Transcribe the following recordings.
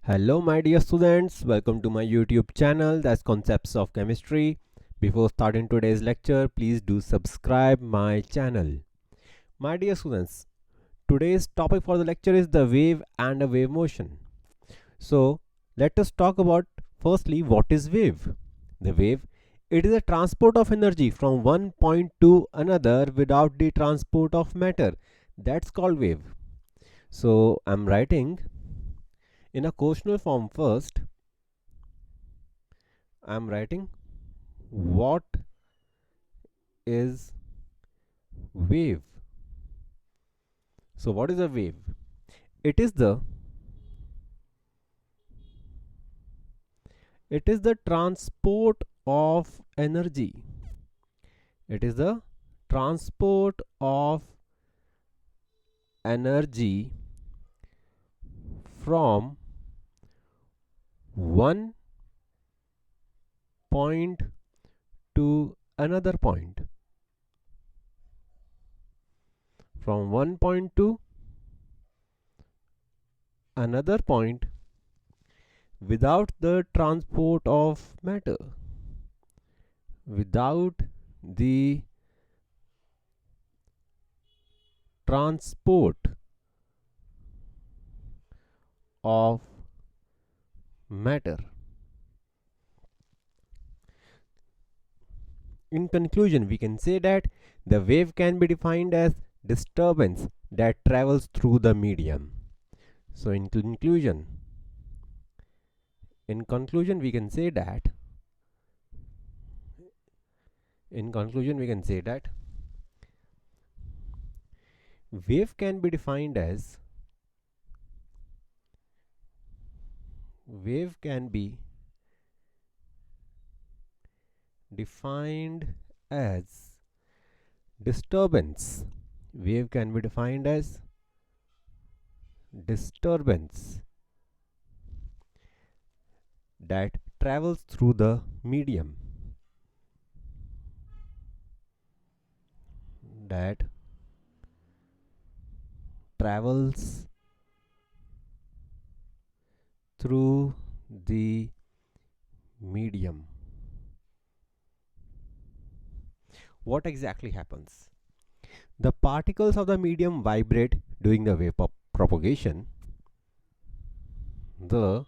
Hello my dear students, welcome to my YouTube channel, that's Concepts of Chemistry. Before starting today's lecture, please do subscribe my channel. My dear students, today's topic for the lecture is the wave and a wave motion. So let us talk about firstly what is wave. The wave, it is a transport of energy from one point to another without the transport of matter. That's called wave. So I'm writing in a questionnaire form first. I'm writing what is wave. So what is a wave? It is the transport of energy. It is the transport of energy from one point to another point. From one point to another point without the transport of matter. Without the transport of matter. In conclusion, we can say that the wave can be defined as disturbance that travels through the medium. So in conclusion, we can say that wave can be defined as disturbance. Wave can be defined as disturbance that travels through the medium. That travels through the medium. What exactly happens? The particles of the medium vibrate during the wave propagation. The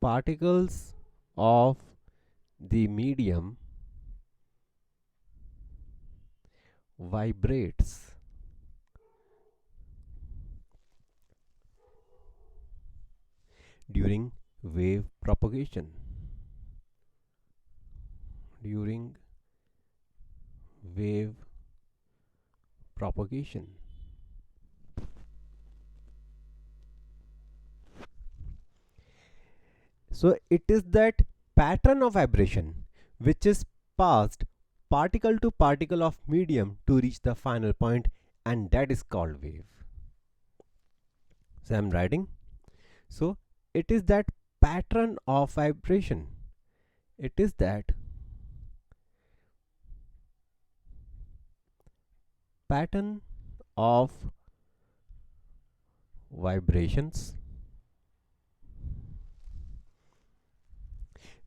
particles of the medium vibrates during wave propagation. So it is that pattern of vibration which is passed particle to particle of medium to reach the final point, and that is called wave. So I'm writing. So it is that pattern of vibration. It is that pattern of vibrations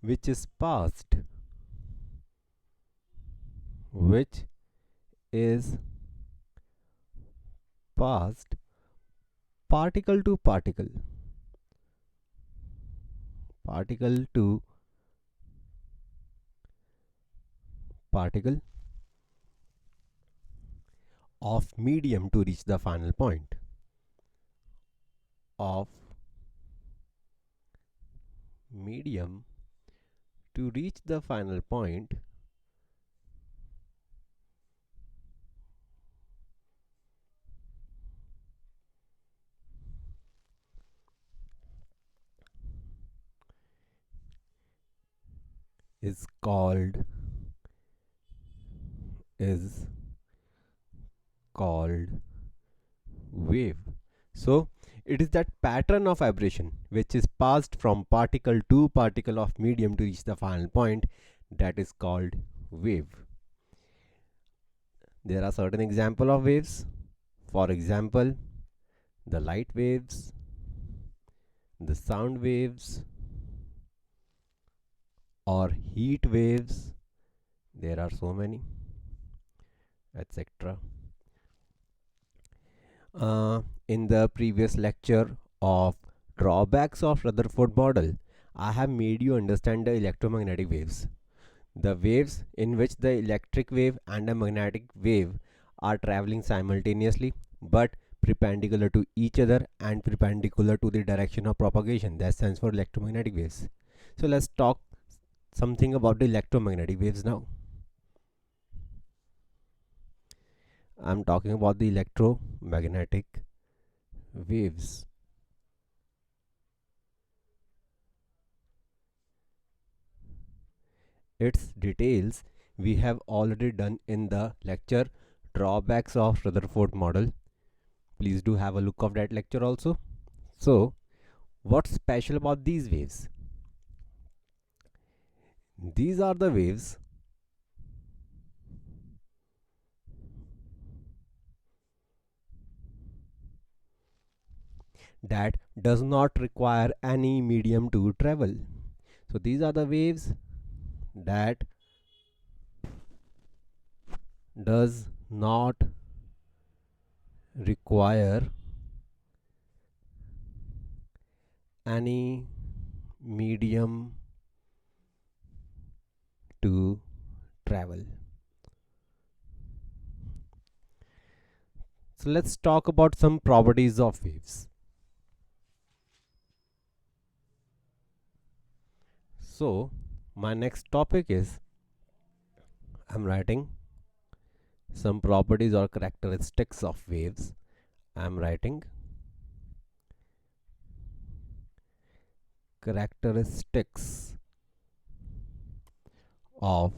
which is passed particle to particle of medium to reach the final point is called wave. So it is that pattern of vibration which is passed from particle to particle of medium to reach the final point, that is called wave. There are certain examples of waves. For example, the light waves, the sound waves, or heat waves. There are so many, etc. In the previous lecture of drawbacks of Rutherford model, I have made you understand the electromagnetic waves. The waves in which the electric wave and a magnetic wave are traveling simultaneously but perpendicular to each other and perpendicular to the direction of propagation. That stands for electromagnetic waves. So let's talk something about the electromagnetic waves now. I'm talking about the electromagnetic waves. Its details we have already done in the lecture drawbacks of Rutherford model. Please do have a look of that lecture also. So, what's special about these waves? These are the waves that does not require any medium to travel. So these are the waves that does not require any medium to travel. So let's talk about some properties of waves. So my next topic is, I'm writing some properties or characteristics of waves. I'm writing characteristics of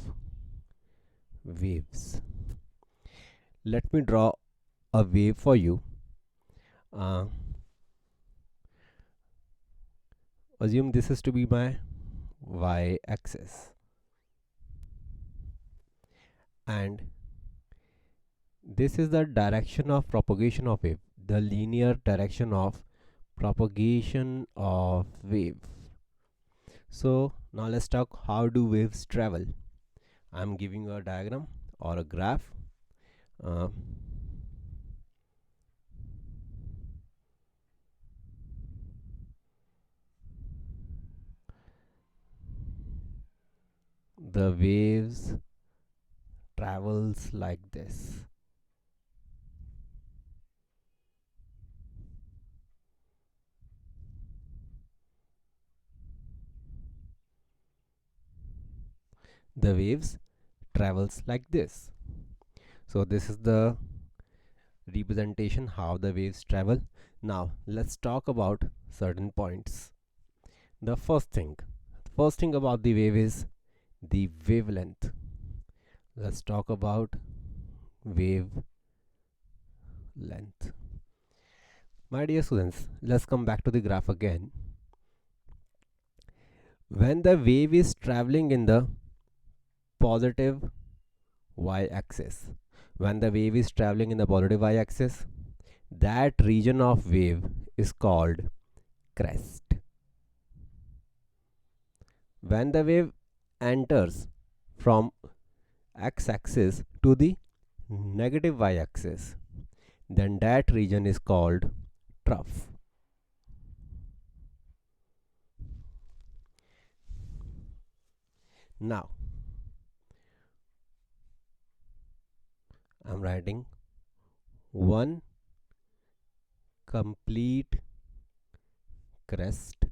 waves. Let me draw a wave for you. Assume this is to be my y-axis, and this is the direction of propagation of wave, the linear direction of propagation of wave. So now let's talk, how do waves travel? I'm giving you a diagram or a graph. The waves travels like this. The waves travels like this. So this is the representation how the waves travel. Now let's talk about certain points. The first thing about the wave is the wavelength. Let's talk about wavelength. My dear students, let's come back to the graph again. When the wave is traveling in the positive y-axis, when the wave is traveling in the positive y-axis, that region of wave is called crest. When the wave enters from x-axis to the negative y-axis, then that region is called trough. Now I'm writing one complete crest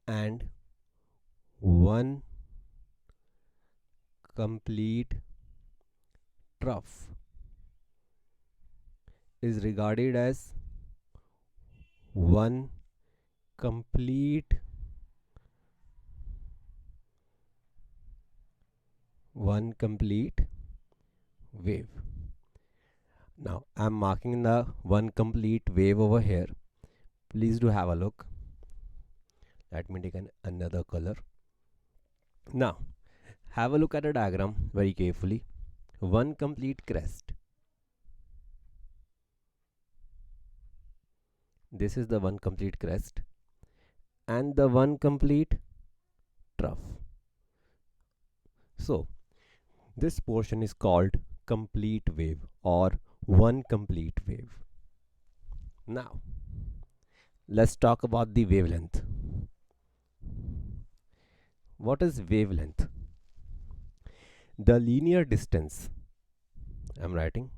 and one complete trough is regarded as one complete wave. Now I'm marking the one complete wave over here. Please do have a look. Let me take another color. Now have a look at the diagram very carefully. One complete crest. this is the one complete crest and the one complete trough. So this portion is called complete wave or one complete wave. Now let's talk about the wavelength. What is wavelength? The linear distance, I'm writing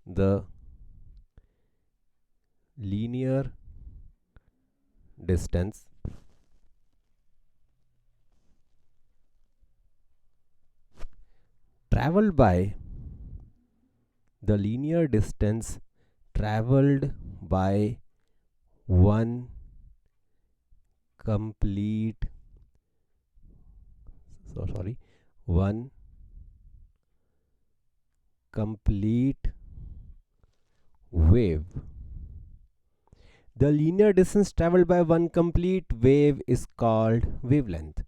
the linear distance traveled by the linear distance traveled by one complete one complete wave. The linear distance traveled by one complete wave is called wavelength,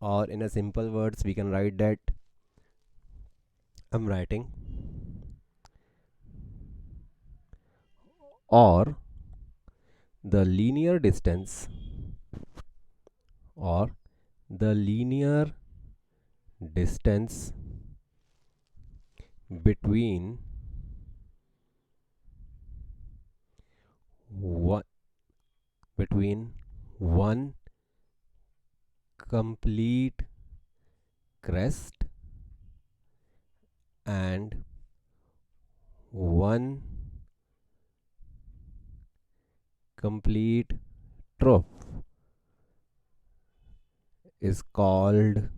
or in a simple words we can write that I'm writing or the linear distance or the linear distance between one complete crest and one complete trough is called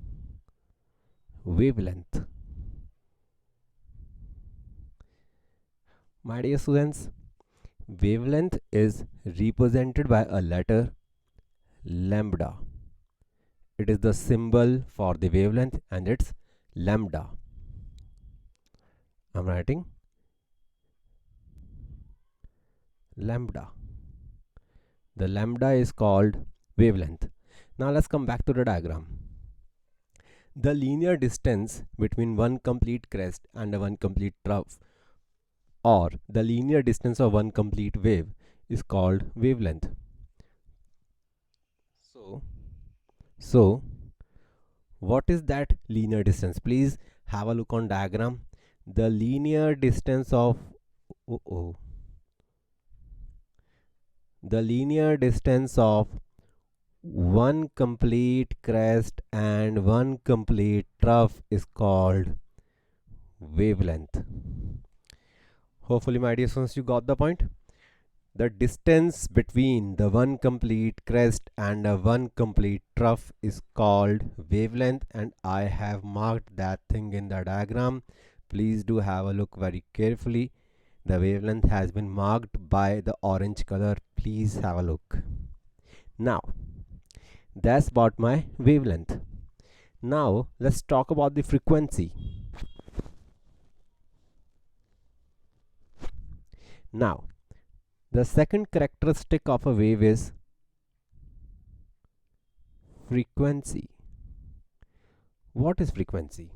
wavelength. My dear students, wavelength is represented by a letter lambda. It is the symbol for the wavelength and it's lambda. I'm writing lambda. The lambda is called wavelength. Now let's come back to the diagram. The linear distance between one complete crest and one complete trough, or the linear distance of one complete wave, is called wavelength. So what is that linear distance? Please have a look on diagram. The linear distance of the linear distance of one complete crest and one complete trough is called wavelength. Hopefully, my dear students, you got the point. The distance between the one complete crest and a one complete trough is called wavelength, and I have marked that thing in the diagram. Please do have a look very carefully. The wavelength has been marked by the orange color. Please have a look. Now that's about my wavelength. Now let's talk about the frequency. Now the second characteristic of a wave is frequency. What is frequency?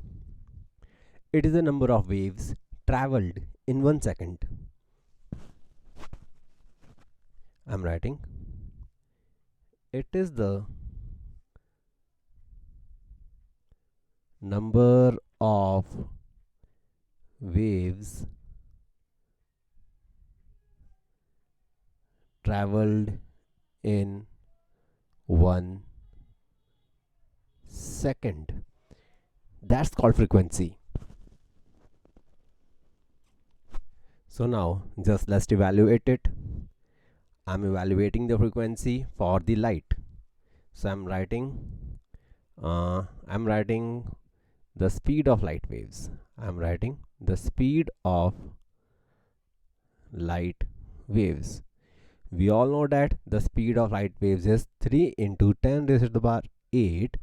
It is the number of waves traveled in 1 second. I'm writing it is the number of waves traveled in 1 second. That's called frequency. So now just let's evaluate it. I'm evaluating the frequency for the light. So I'm writing the speed of light waves. I'm writing the speed of light waves. We all know that the speed of light waves is 3 into 10 raised to the power 8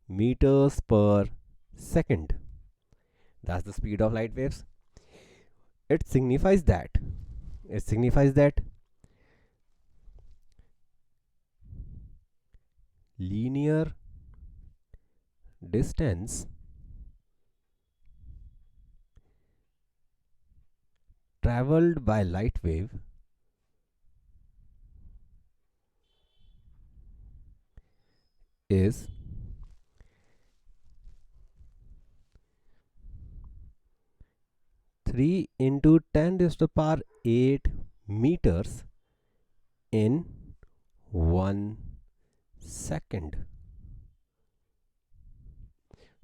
meters per second. That's the speed of light waves. It signifies that linear distance traveled by light wave is 3 into 10 raised to the power 8 meters in 1 second.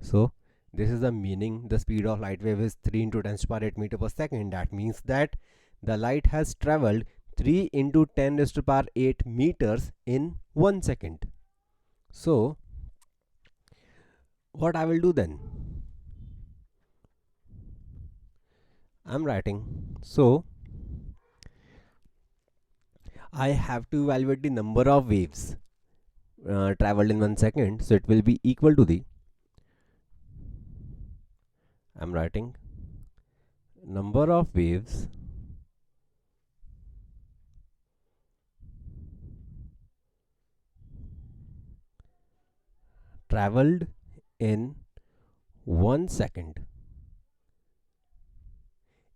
So this is the meaning. The speed of light wave is 3 into 10 to the power 8 meter per second. That means that the light has traveled 3 into 10 raised to the power 8 meters in 1 second. So what I will do then? I'm writing. So I have to evaluate the number of waves traveled in 1 second. So it will be equal to the, I'm writing, number of waves traveled in 1 second.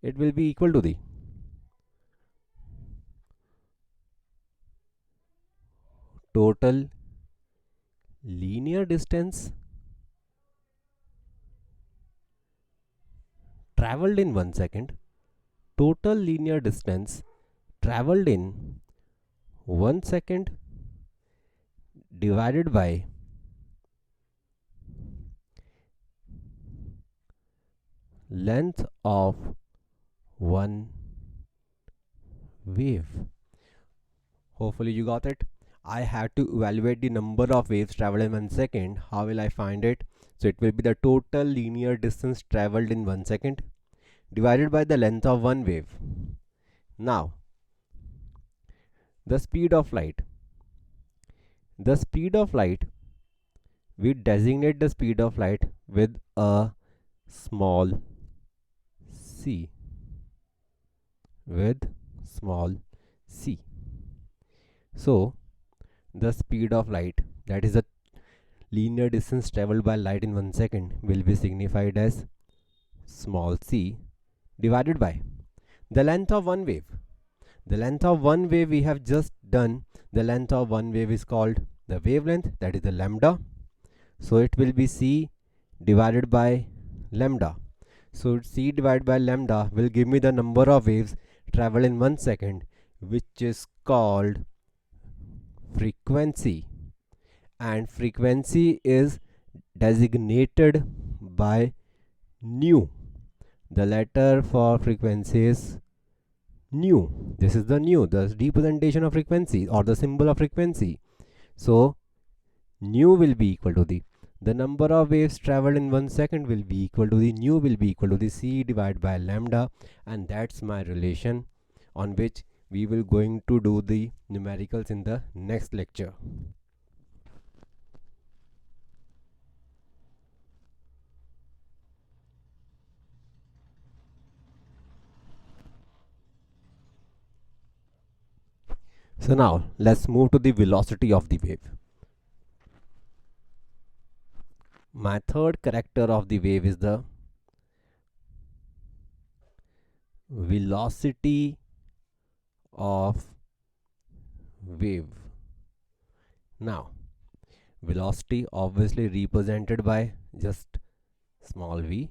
It will be equal to the total linear distance traveled in 1 second, total linear distance traveled in 1 second divided by length of one wave. Hopefully you got it. I have to evaluate the number of waves traveled in 1 second. How will I find it? So it will be the total linear distance traveled in 1 second divided by the length of one wave. Now, the speed of light. The speed of light, we designate the speed of light with a small c. With small c. So, the speed of light, that is the linear distance traveled by light in 1 second, will be signified as small c divided by the length of one wave. The length of one wave we have just done. The length of one wave is called the wavelength, that is the lambda. So it will be c divided by lambda. So c divided by lambda will give me the number of waves traveled in 1 second, which is called frequency. And frequency is designated by nu. The letter for frequency is nu. This is the nu, the representation of frequency or the symbol of frequency. So nu will be equal to the number of waves traveled in 1 second will be equal to the nu will be equal to the c divided by lambda, and that's my relation on which we will going to do the numericals in the next lecture. So now let's move to the velocity of the wave. My third character of the wave is the velocity of wave. Now, velocity obviously represented by just small v.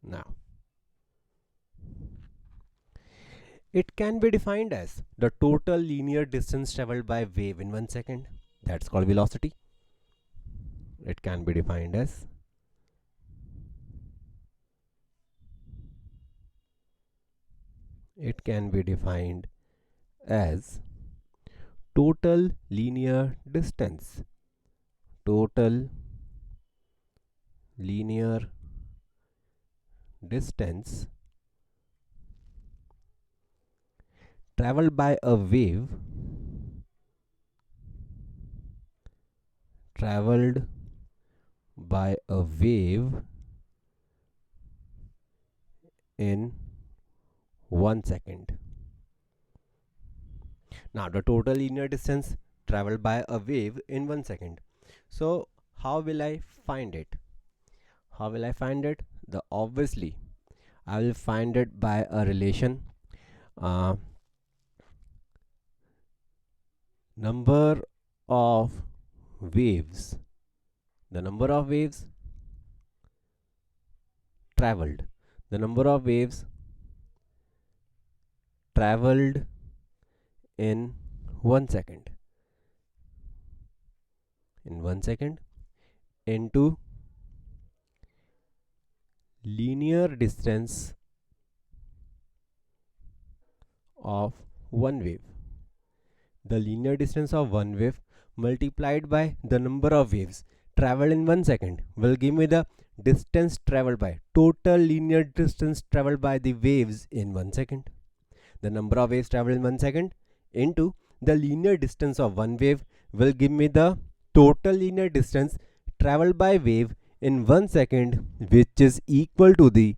Now, it can be defined as the total linear distance traveled by wave in 1 second. That's called velocity. It can be defined as total linear distance. Total linear distance traveled by a wave in 1 second. Now the total linear distance traveled by a wave in 1 second. So how will I find it? How will I find it? Obviously I will find it by a relation, uh, number of waves, the number of waves traveled, the number of waves traveled in 1 second, in 1 second, into linear distance of one wave. The linear distance of one wave multiplied by the number of waves traveled in 1 second will give me the distance traveled by, total linear distance traveled by the waves in 1 second. The number of waves traveled in 1 second into the linear distance of one wave will give me the total linear distance traveled by wave in 1 second, which is equal to the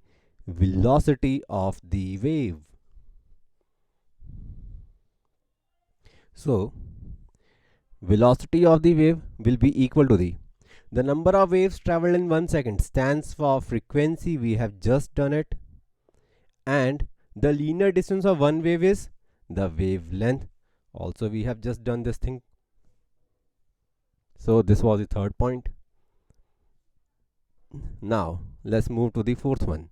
velocity of the wave. So velocity of the wave will be equal to the number of waves traveled in 1 second stands for frequency, we have just done it, and the linear distance of one wave is the wavelength, also we have just done this thing. So this was the third point. Now let's move to the fourth one.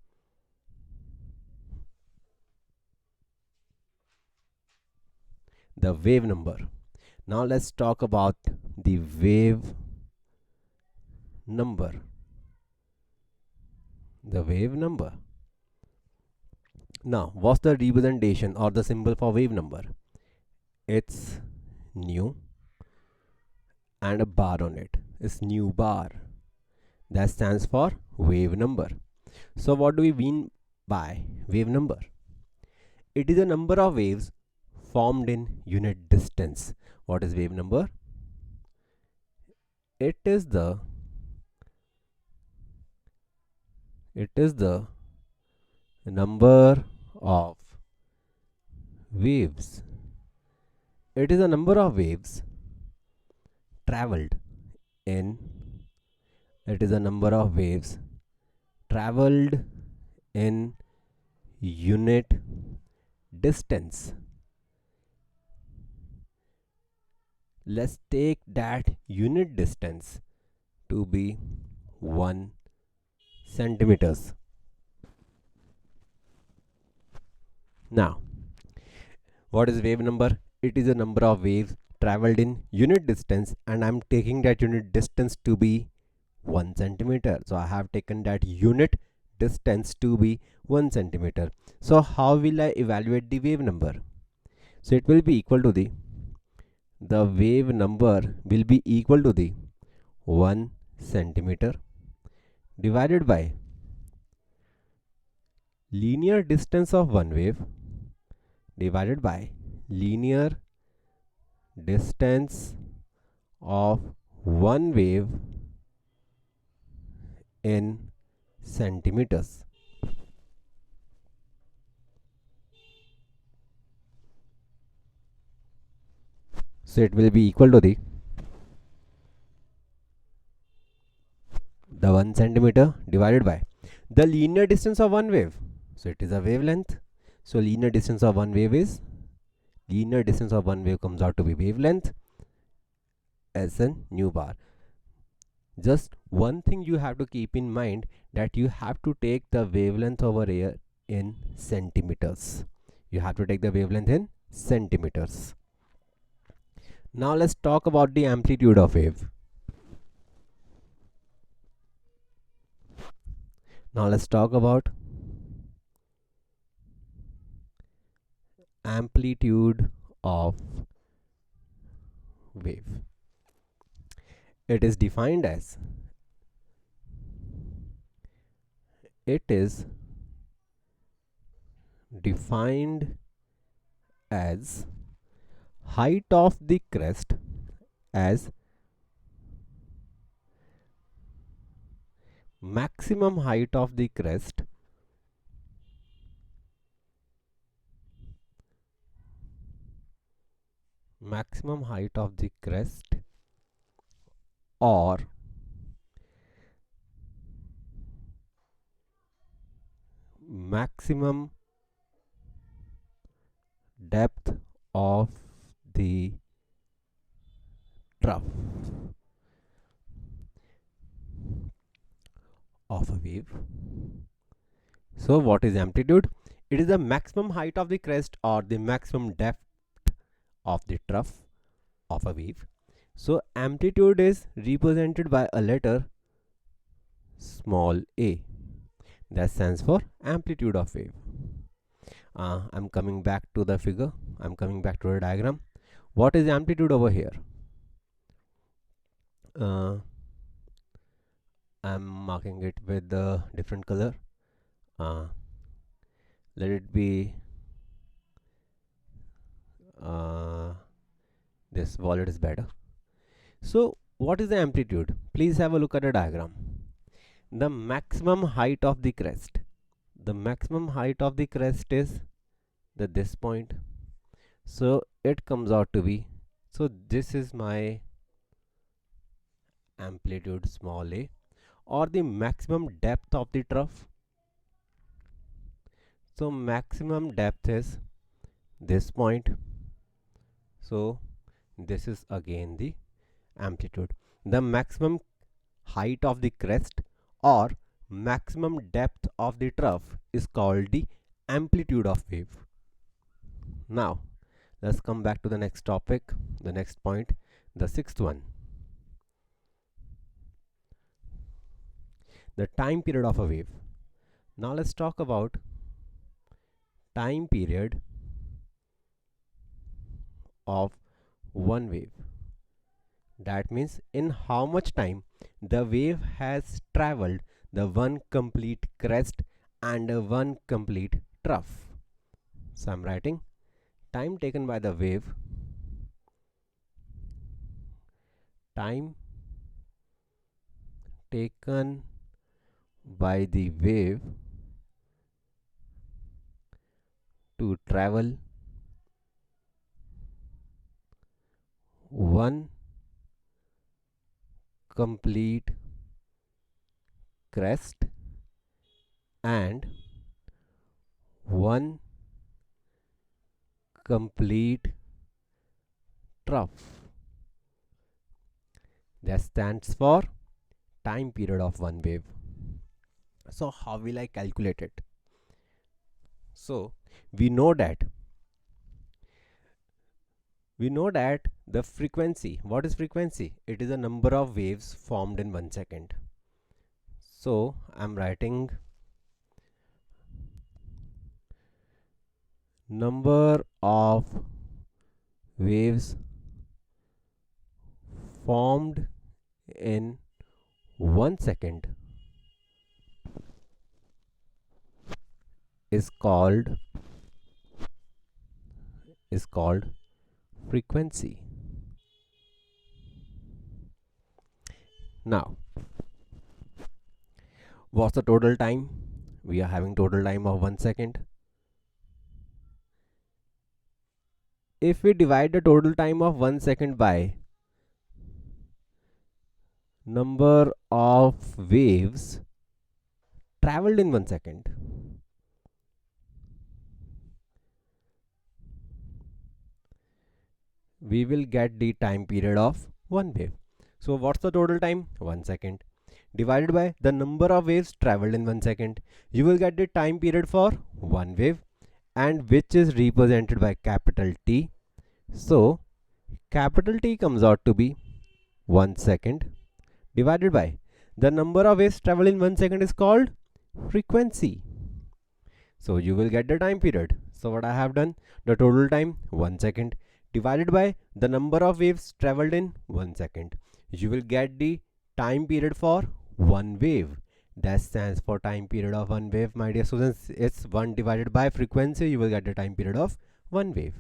The wave number. Now let's talk about the wave number. The wave number. Now what's the representation or the symbol for wave number? It's nu and a bar on it. It's nu bar. That stands for wave number. So what do we mean by wave number? It is a number of waves formed in unit distance. What is wave number? It is the number of waves. It is a number of waves traveled in. It is a number of waves traveled in unit distance. Let's take that unit distance to be 1 centimeters. Now, what is wave number? It is a number of waves traveled in unit distance, and I'm taking that unit distance to be 1 centimeter. So I have taken that unit distance to be 1 centimeter. So how will I evaluate the wave number? So it will be equal to the wave number will be equal to the 1 centimeter divided by linear distance of one wave divided by linear distance of one wave in centimeters. So it will be equal to the 1 centimeter divided by the linear distance of one wave. So it is a wavelength. So linear distance of one wave comes out to be wavelength as a nu bar. Just one thing you have to keep in mind, that you have to take the wavelength over here in centimeters. You have to take the wavelength in centimeters. Now let's talk about the amplitude of wave. Now let's talk about amplitude of wave. It is defined as height of the crest as maximum height of the crest or maximum depth of the trough of a wave. So what is amplitude? It is the maximum height of the crest or the maximum depth of the trough of a wave. So amplitude is represented by a letter small a, that stands for amplitude of wave. I'm coming back to the figure. I'm coming back to the diagram. What is amplitude over here? I'm marking it with the different color. Let it be this violet is better. So what is the amplitude? Please have a look at the diagram. The maximum height of the crest. The maximum height of the crest is this point. So it comes out to be, so this is my amplitude small a, or the maximum depth of the trough. So maximum depth is this point. So this is again the amplitude. The maximum height of the crest or maximum depth of the trough is called the amplitude of wave. Now let's come back to the next topic, the next point, the sixth one. The time period of a wave. Now let's talk about time period of one wave. That means in how much time the wave has traveled the one complete crest and one complete trough. So I'm writing time taken by the wave, time taken by the wave to travel one complete crest and one complete trough. That stands for time period of one wave. So how will I calculate it? So we know that the frequency, what is frequency? It is a number of waves formed in 1 second. So I'm writing number of waves formed in 1 second is called frequency. Now what's the total time? We are having total time of 1 second. If we divide the total time of 1 second by number of waves traveled in 1 second, we will get the time period of one wave. So what's the total time? 1 second divided by the number of waves traveled in 1 second. You will get the time period for one wave, and which is represented by capital T. So capital T comes out to be 1 second divided by the number of waves traveled in 1 second is called frequency. So you will get the time period. So what I have done, the total time 1 second divided by the number of waves traveled in 1 second. You will get the time period for one wave. That stands for time period of one wave, my dear students. It's 1 divided by frequency. You will get the time period of one wave.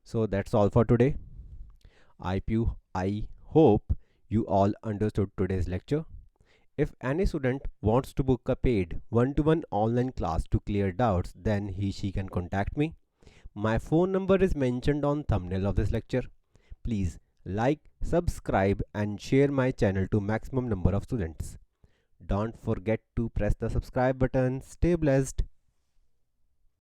So that's all for today. I hope you all understood today's lecture. If any student wants to book a paid one-to-one online class to clear doubts, then she can contact me. My phone number is mentioned on thumbnail of this lecture. Please like, subscribe and share my channel to maximum number of students. Don't forget to press the subscribe button. Stay blessed.